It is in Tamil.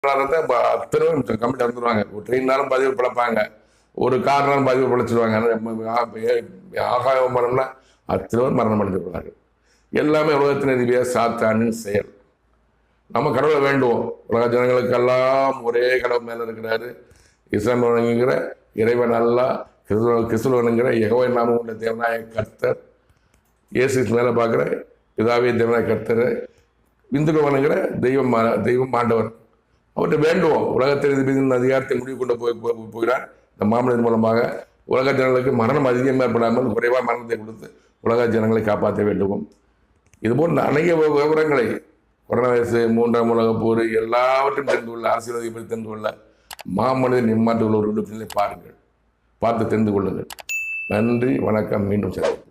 அத்தனை கம்மிட்டு வந்துடுவாங்க. ஒரு ட்ரெயின்னாலும் பதிவு பிழைப்பாங்க, ஒரு கார்னாலும் பதிவு பிழைச்சிடுவாங்க. ஆகாய மரணம்னா அத்தனை பேர் மரணம் அடைந்து போகிறார்கள். எல்லாமே உலகத்தின் அதிபதியாக சாத்தானின் செயல். நம்ம கடவுளை வேண்டுவோம். உலக ஜனங்களுக்கெல்லாம் ஒரே கடவுள் மேலே இருக்கிறாரு. இஸ்லாம் வணங்குகிற இறைவன் அல்லாஹ், கிறிஸ்துவ வணங்குகிற யெகோவா நாமம் உள்ள தேவனாய கர்த்தர், இயேசு மேலே பார்க்குற பிதாவே தேவனாய கர்த்தர், இந்துக்கள் வணங்குகிற தெய்வம் ஆண்டவர். அவர்கிட்ட வேண்டுவோம். உலகத்தில் அதிபதியின் அதிகாரத்தை முடிவு கொண்டு போகிறார். இந்த மாமனிதன் மூலமாக உலக ஜனங்களுக்கு மரணம் அதிகம் ஏற்படாமல் குறைவாக மரணத்தை கொடுத்து உலக ஜனங்களை காப்பாற்ற வேண்டுவோம். இதுபோல் அநேக விவரங்களை கொரோனா வைரஸ், 3ஆம் உலகப் போர் எல்லாவற்றையும் தெரிந்து கொள்ள, அரசியலை பற்றி தெரிந்து கொள்ள மாமனிதன் இம்மாற்று உள்ள ஒரு விடுப்பினை பாருங்கள், பார்த்து தெரிந்து கொள்ளுங்கள். நன்றி, வணக்கம். மீண்டும் சந்திப்போம்.